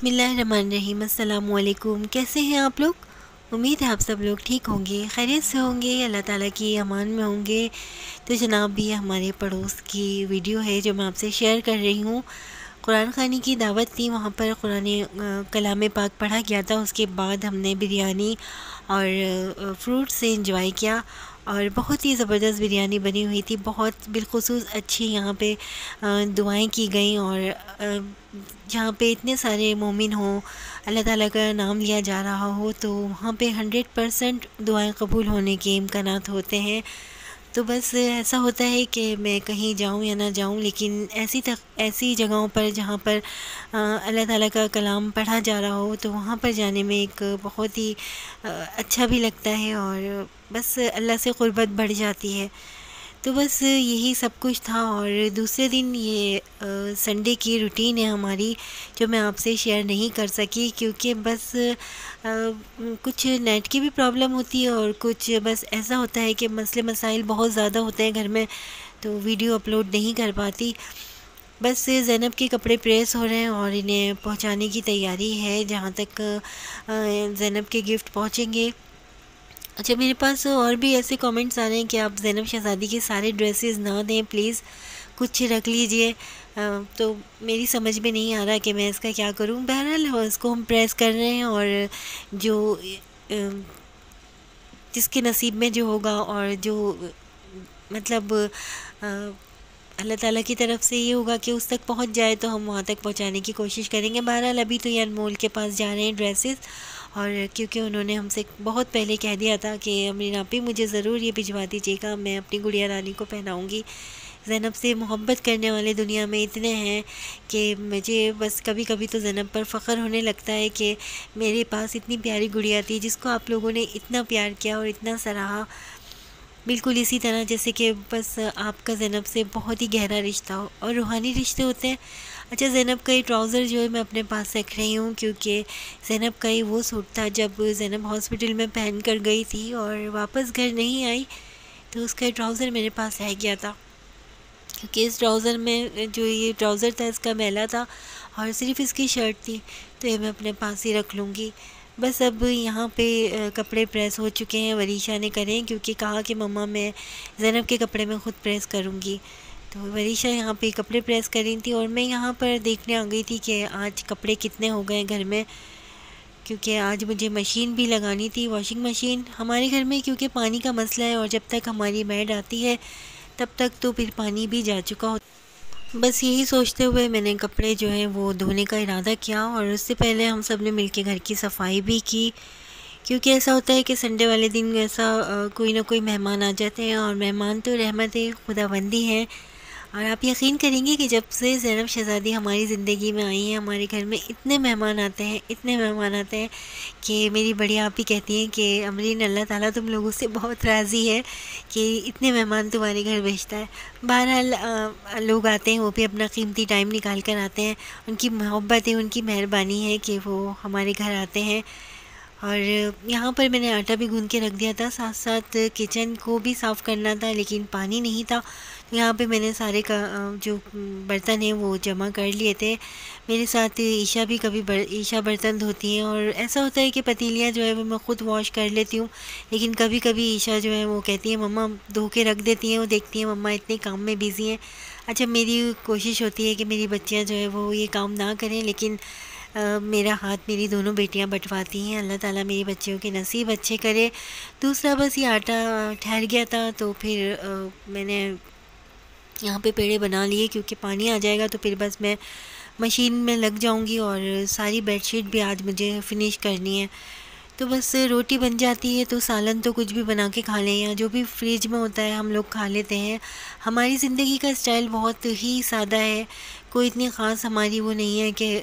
बिस्मिल्लाहिर्रहमानिर्रहीम। अस्सलामु अलैकुम। कैसे हैं आप लोग? उम्मीद है आप सब लोग ठीक होंगे, खैरियत से होंगे, अल्लाह ताला की अमान में होंगे। तो जनाब भी हमारे पड़ोस की वीडियो है जो मैं आपसे शेयर कर रही हूँ। कुरान खानी की दावत थी, वहाँ पर कुरान कलाम पाक पढ़ा गया था। उसके बाद हमने बिरयानी और फ्रूट से इंजॉय किया और बहुत ही ज़बरदस्त बिरयानी बनी हुई थी। बहुत बिलखुसूस अच्छी यहाँ पे दुआएं की गई और जहाँ पे इतने सारे मोमिन हों, अल्लाह ताला का नाम लिया जा रहा हो, तो वहाँ पे 100% दुआएं कबूल होने के इम्कानात होते हैं। तो बस ऐसा होता है कि मैं कहीं जाऊँ या ना जाऊँ, लेकिन ऐसी जगहों पर जहाँ पर अल्लाह ताला का कलाम पढ़ा जा रहा हो, तो वहाँ पर जाने में एक बहुत ही अच्छा भी लगता है और बस अल्लाह से क़ुर्बत बढ़ जाती है। तो बस यही सब कुछ था। और दूसरे दिन ये संडे की रूटीन है हमारी, जो मैं आपसे शेयर नहीं कर सकी क्योंकि बस कुछ नेट की भी प्रॉब्लम होती है और कुछ बस ऐसा होता है कि मसले मसाइल बहुत ज़्यादा होते हैं घर में, तो वीडियो अपलोड नहीं कर पाती। बस ज़ैनब के कपड़े प्रेस हो रहे हैं और इन्हें पहुंचाने की तैयारी है जहाँ तक ज़ैनब के गिफ्ट पहुंचेंगे। अच्छा, मेरे पास और भी ऐसे कमेंट्स आ रहे हैं कि आप ज़ैनब शहज़ादी के सारे ड्रेसेस ना दें, प्लीज़ कुछ रख लीजिए। तो मेरी समझ में नहीं आ रहा कि मैं इसका क्या करूं। बहरहाल इसको हम प्रेस कर रहे हैं और जो जिसके नसीब में जो होगा और जो मतलब अल्लाह ताला की तरफ से ये होगा कि उस तक पहुंच जाए, तो हम वहाँ तक पहुंचाने की कोशिश करेंगे। बहरहाल अभी तो ये अनमोल के पास जा रहे हैं ड्रेसेस, और क्योंकि उन्होंने हमसे बहुत पहले कह दिया था कि अमीन आपी मुझे ज़रूर ये भिजवा दीजिएगा, मैं अपनी गुड़िया रानी को पहनाऊँगी। ज़ैनब से मोहब्बत करने वाले दुनिया में इतने हैं कि मुझे बस कभी कभी तो ज़ैनब पर फ़ख्र होने लगता है कि मेरे पास इतनी प्यारी गुड़िया थी जिसको आप लोगों ने इतना प्यार किया और इतना सराहा। बिल्कुल इसी तरह जैसे कि बस आपका ज़ैनब से बहुत ही गहरा रिश्ता हो और रूहानी रिश्ते होते हैं। अच्छा, ज़ैनब का ये ट्राउज़र जो है मैं अपने पास रख रही हूँ क्योंकि ज़ैनब का ही वो सूट था जब ज़ैनब हॉस्पिटल में पहन कर गई थी और वापस घर नहीं आई, तो उसका ट्राउज़र मेरे पास रह गया था। क्योंकि इस ट्राउज़र में जो ये ट्राउज़र था इसका मैला था और सिर्फ़ इसकी शर्ट थी, तो ये मैं अपने पास ही रख लूँगी। बस अब यहाँ पे कपड़े प्रेस हो चुके हैं, वरीशा ने करें क्योंकि कहा कि मम्मा मैं ज़ैनब के कपड़े में ख़ुद प्रेस करूँगी। तो वरीशा यहाँ पे कपड़े प्रेस कर रही थी और मैं यहाँ पर देखने आ गई थी कि आज कपड़े कितने हो गए घर में, क्योंकि आज मुझे मशीन भी लगानी थी, वॉशिंग मशीन हमारे घर में, क्योंकि पानी का मसला है और जब तक हमारी मैड आती है तब तक तो फिर पानी भी जा चुका हो। बस यही सोचते हुए मैंने कपड़े जो हैं वो धोने का इरादा किया और उससे पहले हम सब ने मिलकर घर की सफाई भी की, क्योंकि ऐसा होता है कि संडे वाले दिन ऐसा कोई ना कोई मेहमान आ जाते हैं और मेहमान तो रहमत खुदाबंदी है। और आप यकीन करेंगे कि जब से ज़ैनब शहज़ादी हमारी ज़िंदगी में आई हैं, हमारे घर में इतने मेहमान आते हैं, इतने मेहमान आते हैं कि मेरी बड़ी आपी कहती हैं कि अमरीन अल्लाह ताला तुम लोगों से बहुत राज़ी है कि इतने मेहमान तुम्हारे घर भेजता है। बहरहाल लोग आते हैं, वो भी अपना कीमती टाइम निकाल कर आते हैं, उनकी मोहब्बत है, उनकी मेहरबानी है कि वो हमारे घर आते हैं। और यहाँ पर मैंने आटा भी गूँध के रख दिया था, साथ साथ किचन को भी साफ़ करना था, लेकिन पानी नहीं था। तो यहाँ पे मैंने सारे का जो बर्तन हैं वो जमा कर लिए थे। मेरे साथ ईशा भी कभी ईशा बर्तन धोती हैं और ऐसा होता है कि पतीलियाँ जो है वो मैं ख़ुद वॉश कर लेती हूँ, लेकिन कभी कभी ईशा जो है वो कहती है मम्मा धो के रख देती हैं, वो देखती हैं मम्मा इतने काम में बिज़ी हैं। अच्छा, मेरी कोशिश होती है कि मेरी बच्चियाँ जो है वो ये काम ना करें, लेकिन मेरा हाथ मेरी दोनों बेटियां बंटवाती हैं। अल्लाह ताला मेरी बच्चियों के नसीब अच्छे करे। दूसरा बस ये आटा ठहर गया था, तो फिर मैंने यहाँ पे पेड़े बना लिए, क्योंकि पानी आ जाएगा तो फिर बस मैं मशीन में लग जाऊँगी और सारी बेडशीट भी आज मुझे फ़िनिश करनी है। तो बस रोटी बन जाती है तो सालन तो कुछ भी बना के खा लें या जो भी फ्रिज में होता है हम लोग खा लेते हैं। हमारी ज़िंदगी का स्टाइल बहुत ही सादा है, कोई इतनी ख़ास हमारी वो नहीं है कि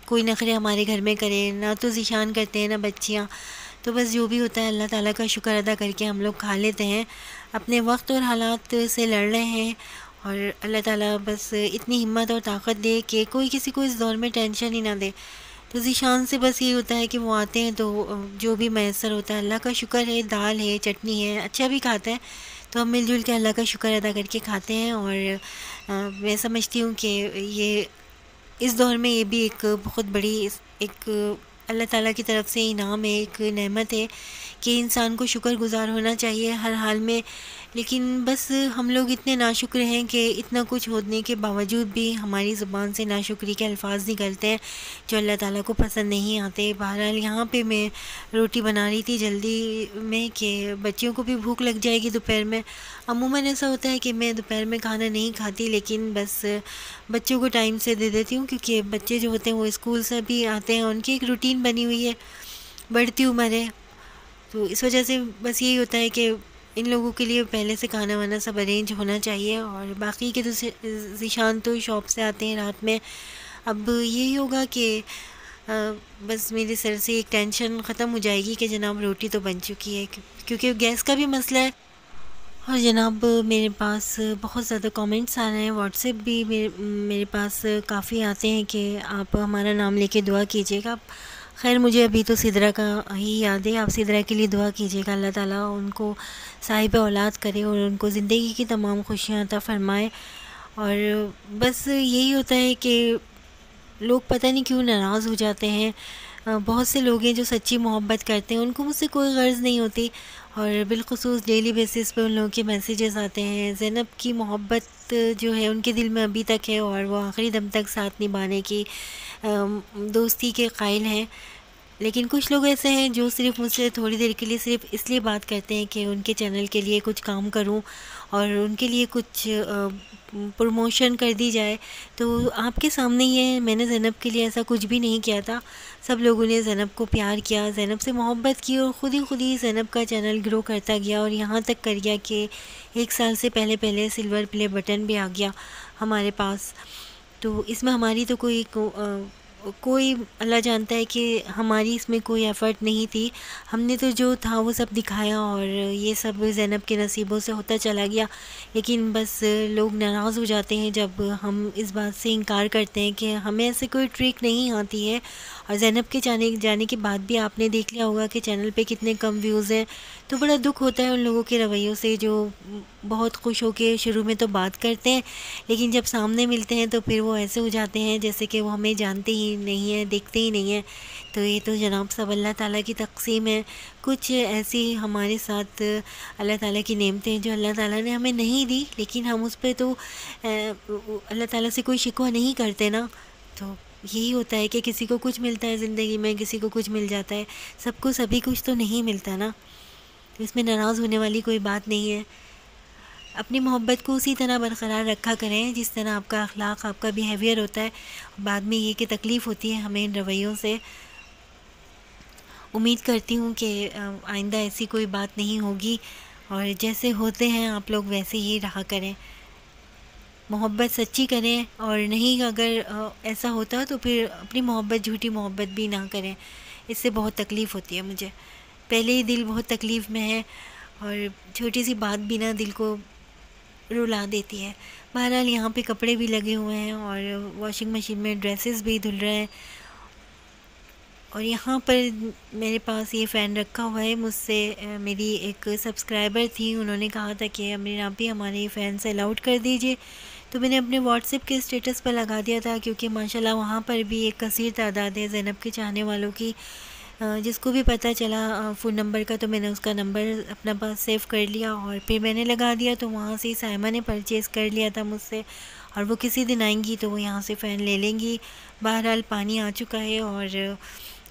कोई नखरे हमारे घर में करे, ना तो ज़िशान करते हैं ना बच्चियाँ। तो बस जो भी होता है अल्लाह ताला का शुक्र अदा करके हम लोग खा लेते हैं, अपने वक्त और हालात से लड़ रहे हैं। और अल्लाह ताला बस इतनी हिम्मत और ताकत दे कि कोई किसी को इस दौर में टेंशन ही ना दे। तो ज़ीशान से बस ये होता है कि वो आते हैं तो जो भी मैसर होता है, अल्लाह का शुक्र है, दाल है, चटनी है, अच्छा भी खाते हैं, तो हम मिलजुल के अल्लाह का शुक्र अदा करके खाते हैं। और मैं समझती हूँ कि ये इस दौर में ये भी एक बहुत बड़ी एक अल्लाह ताला की तरफ से इनाम है, एक नेमत है कि इंसान को शुक्रगुज़ार होना चाहिए हर हाल में। लेकिन बस हम लोग इतने नाशुक्र हैं कि इतना कुछ होने के बावजूद भी हमारी ज़ुबान से नाशुक्री के अल्फाज निकलते हैं जो अल्लाह ताला को पसंद नहीं आते। बहरहाल यहाँ पे मैं रोटी बना रही थी जल्दी में कि बच्चियों को भी भूख लग जाएगी दोपहर में। अमूमन ऐसा होता है कि मैं दोपहर में खाना नहीं खाती, लेकिन बस बच्चों को टाइम से दे देती हूँ क्योंकि बच्चे जो होते हैं वो स्कूल से भी आते हैं, उनकी एक रूटीन बनी हुई है, बढ़ती उम्र है, तो इस वजह से बस यही होता है कि इन लोगों के लिए पहले से खाना वाना सब अरेंज होना चाहिए। और बाकी के तो ज़ीशान तो शॉप से आते हैं रात में। अब यही होगा कि बस मेरे सर से एक टेंशन ख़त्म हो जाएगी कि जनाब रोटी तो बन चुकी है, क्योंकि गैस का भी मसला है। और जनाब मेरे पास बहुत ज़्यादा कमेंट्स आ रहे हैं, व्हाट्सएप भी मेरे पास काफ़ी आते हैं कि आप हमारा नाम लेके दुआ कीजिएगा। खैर मुझे अभी तो सिदरा का ही याद है, आप सिदरा के लिए दुआ कीजिएगा, अल्लाह ताला उनको साहिब औलाद करे और उनको ज़िंदगी की तमाम खुशियाँ अता फ़रमाए। और बस यही होता है कि लोग पता नहीं क्यों नाराज़ हो जाते हैं। बहुत से लोग हैं जो सच्ची मोहब्बत करते हैं, उनको मुझसे कोई गर्ज़ नहीं होती, और बिलख़ुसूस डेली बेसिस पे उन लोगों के मैसेजेस आते हैं। ज़ैनब की मोहब्बत जो है उनके दिल में अभी तक है और वो आखिरी दम तक साथ निभाने की दोस्ती के कायल हैं। लेकिन कुछ लोग ऐसे हैं जो सिर्फ़ मुझसे थोड़ी देर के लिए सिर्फ़ इसलिए बात करते हैं कि उनके चैनल के लिए कुछ काम करूं और उनके लिए कुछ प्रमोशन कर दी जाए। तो आपके सामने ही है, मैंने ज़ैनब के लिए ऐसा कुछ भी नहीं किया था। सब लोगों ने ज़ैनब को प्यार किया, ज़ैनब से मोहब्बत की और ख़ुद ही ज़ैनब का चैनल ग्रो करता गया और यहाँ तक कर गया कि 1 साल से पहले सिल्वर प्ले बटन भी आ गया हमारे पास। तो इसमें हमारी तो कोई अल्लाह जानता है कि हमारी इसमें कोई एफ़र्ट नहीं थी। हमने तो जो था वो सब दिखाया और ये सब ज़ैनब के नसीबों से होता चला गया। लेकिन बस लोग नाराज़ हो जाते हैं जब हम इस बात से इनकार करते हैं कि हमें ऐसे कोई ट्रिक नहीं आती है। और ज़ैनब के जाने के बाद भी आपने देख लिया होगा कि चैनल पे कितने कम व्यूज़ हैं। तो बड़ा दुख होता है उन लोगों के रवैयों से जो बहुत खुश होके शुरू में तो बात करते हैं, लेकिन जब सामने मिलते हैं तो फिर वो ऐसे हो जाते हैं जैसे कि वो हमें जानते ही नहीं हैं, देखते ही नहीं हैं। तो ये तो जनाब सब अल्लाह ताला की तक़सीम है। कुछ ऐसी हमारे साथ अल्लाह ताला की नेमतें जो अल्लाह ताला ने हमें नहीं दी, लेकिन हम उस पे तो अल्लाह ताला से कोई शिकवा नहीं करते ना। तो यही होता है कि किसी को कुछ मिलता है ज़िंदगी में, किसी को कुछ मिल जाता है, सबको सभी कुछ तो नहीं मिलता ना। तो इसमें नाराज़ होने वाली कोई बात नहीं है। अपनी मोहब्बत को उसी तरह बरकरार रखा करें जिस तरह आपका अखलाक, आपका बिहेवियर होता है। बाद में ये कि तकलीफ़ होती है हमें इन रवैयों से। उम्मीद करती हूँ कि आइंदा ऐसी कोई बात नहीं होगी और जैसे होते हैं आप लोग वैसे ही रहा करें, मोहब्बत सच्ची करें। और नहीं अगर ऐसा होता तो फिर अपनी मोहब्बत झूठी मोहब्बत भी ना करें, इससे बहुत तकलीफ़ होती है मुझे। पहले ही दिल बहुत तकलीफ़ में है और छोटी सी बात भी ना दिल को रुला देती है। बहरहाल यहाँ पे कपड़े भी लगे हुए हैं और वॉशिंग मशीन में ड्रेसेस भी धुल रहे हैं। और यहाँ पर मेरे पास ये फ़ैन रखा हुआ है, मुझसे मेरी एक सब्सक्राइबर थी, उन्होंने कहा था कि अमीर आप भी हमारे ये फ़ैन से अलाउड कर दीजिए। तो मैंने अपने व्हाट्सएप के स्टेटस पर लगा दिया था, क्योंकि माशाल्लाह वहाँ पर भी एक कसीर तादाद है ज़ैनब के चाहने वालों की। जिसको भी पता चला फ़ोन नंबर का, तो मैंने उसका नंबर अपना पास सेव कर लिया और फिर मैंने लगा दिया। तो वहाँ से साइमा ने परचेज़ कर लिया था मुझसे, और वो किसी दिन आएंगी तो वो यहाँ से फ़ैन ले लेंगी। बहरहाल पानी आ चुका है और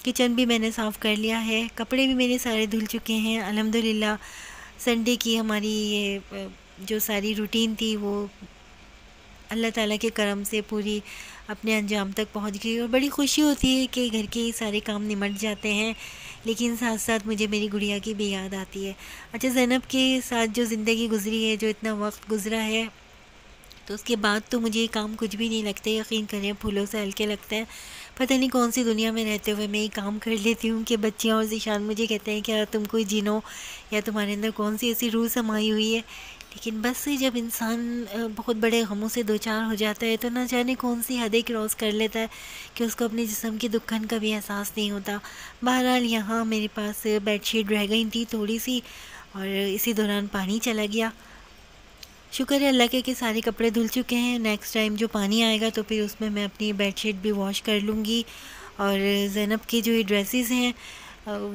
किचन भी मैंने साफ़ कर लिया है, कपड़े भी मेरे सारे धुल चुके हैं अल्हम्दुलिल्लाह। संडे की हमारी ये जो सारी रूटीन थी वो अल्लाह ताला के करम से पूरी अपने अंजाम तक पहुंच गई और बड़ी खुशी होती है कि घर के सारे काम निमट जाते हैं। लेकिन साथ साथ मुझे मेरी गुड़िया की भी याद आती है। अच्छा, ज़ैनब के साथ जो ज़िंदगी गुजरी है, जो इतना वक्त गुजरा है, तो उसके बाद तो मुझे ये काम कुछ भी नहीं लगते। यकीन करें, फूलों से हल्के लगते हैं। पता नहीं कौन सी दुनिया में रहते हुए मैं ये काम कर लेती हूँ कि बच्चियाँ और ज़ीशान मुझे कहते हैं कि तुम कोई जिन हो या तुम्हारे अंदर कौन सी ऐसी रूह समाई हुई है। लेकिन बस जब इंसान बहुत बड़े गमों से दो चार हो जाता है तो ना जाने कौन सी हदें क्रॉस कर लेता है कि उसको अपने जिस्म की दुखन का भी एहसास नहीं होता। बहरहाल यहाँ मेरे पास बेडशीट रह गई थी थोड़ी सी और इसी दौरान पानी चला गया। शुक्र है अल्लाह के कि सारे कपड़े धुल चुके हैं। नेक्स्ट टाइम जो पानी आएगा तो फिर उसमें मैं अपनी बेडशीट भी वॉश कर लूँगी। और ज़ैनब के जो ये ड्रेसेस हैं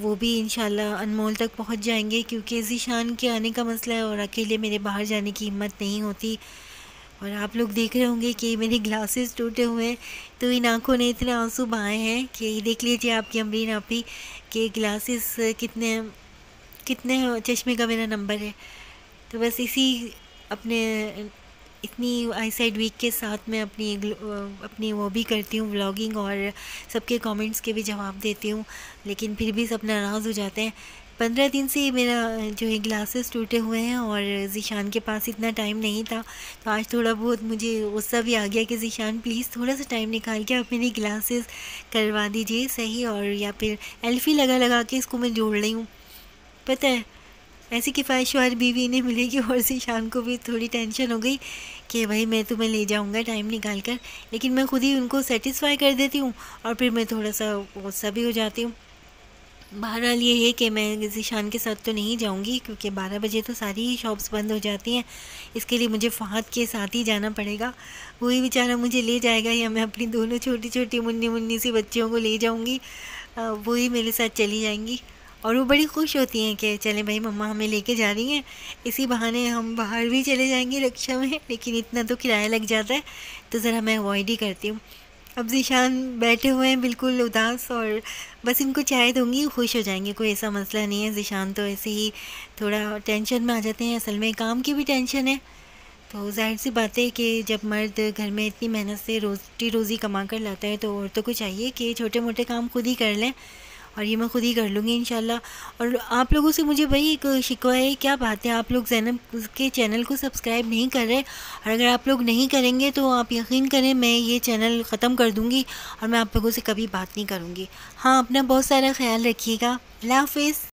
वो भी इंशाल्लाह अनमोल तक पहुंच जाएंगे, क्योंकि ज़ीशान के आने का मसला है और अकेले मेरे बाहर जाने की हिम्मत नहीं होती। और आप लोग देख रहे होंगे कि मेरे ग्लासेस टूटे हुए हैं, तो इन आँखों ने इतने आंसू बहाए हैं कि देख लीजिए आपकी अमरीन आपी के ग्लासेस कितने कितने चश्मे का मेरा नंबर है। तो बस इसी अपने इतनी आई साइड वीक के साथ मैं अपनी वो भी करती हूँ व्लॉगिंग, और सबके कमेंट्स के भी जवाब देती हूँ, लेकिन फिर भी सब नाराज़ हो जाते हैं। 15 दिन से मेरा जो है ग्लासेस टूटे हुए हैं और ज़ीशान के पास इतना टाइम नहीं था, तो आज थोड़ा बहुत मुझे गुस्सा भी आ गया कि ज़ीशान प्लीज़ थोड़ा सा टाइम निकाल के आप मेरी ग्लासेस करवा दीजिए सही, और या फिर एल्फ़ी लगा लगा के इसको मैं जोड़ रही हूँ। पता है ऐसी किफ़ायतशुमार बीवी नहीं मिलेगी। और ज़ीशान को भी थोड़ी टेंशन हो गई कि भाई मैं तुम्हें ले जाऊंगा टाइम निकाल कर, लेकिन मैं खुद ही उनको सेटिस्फाई कर देती हूँ और फिर मैं थोड़ा सा गुस्सा भी हो जाती हूँ। बहरहाल ये है कि मैं ज़ीशान के साथ तो नहीं जाऊंगी, क्योंकि 12 बजे तो सारी ही शॉप्स बंद हो जाती हैं। इसके लिए मुझे फ़हद के साथ ही जाना पड़ेगा, वही बेचारा मुझे ले जाएगा, या मैं अपनी दोनों छोटी छोटी मुन्नी मुन्नी सी बच्चियों को ले जाऊंगी, वही मेरे साथ चली जाएंगी। और वो बड़ी खुश होती हैं कि चलें भाई मम्मा हमें लेके जा रही हैं, इसी बहाने हम बाहर भी चले जाएंगे रिक्शा में, लेकिन इतना तो किराया लग जाता है, तो ज़रा मैं अवॉइड ही करती हूँ। अब ज़ीशान बैठे हुए हैं बिल्कुल उदास, और बस इनको चाय दूँगी खुश हो जाएंगे, कोई ऐसा मसला नहीं है। ज़ीशान तो ऐसे ही थोड़ा टेंशन में आ जाते हैं, असल में काम की भी टेंशन है। तो ज़ाहिर सी बात है कि जब मर्द घर में इतनी मेहनत से रोटी रोज़ी कमा कर लाता है, तो औरतों को चाहिए कि छोटे मोटे काम खुद ही कर लें, और ये मैं खुद ही कर लूँगी इंशाल्लाह। और आप लोगों से मुझे भाई एक शिकवा है, क्या बात है आप लोग ज़ैनब के चैनल को सब्सक्राइब नहीं कर रहे, और अगर आप लोग नहीं करेंगे तो आप यकीन करें मैं ये चैनल ख़त्म कर दूँगी और मैं आप लोगों से कभी बात नहीं करूँगी। हाँ, अपना बहुत सारा ख्याल रखिएगा। अल्लाह हाफ़िज़।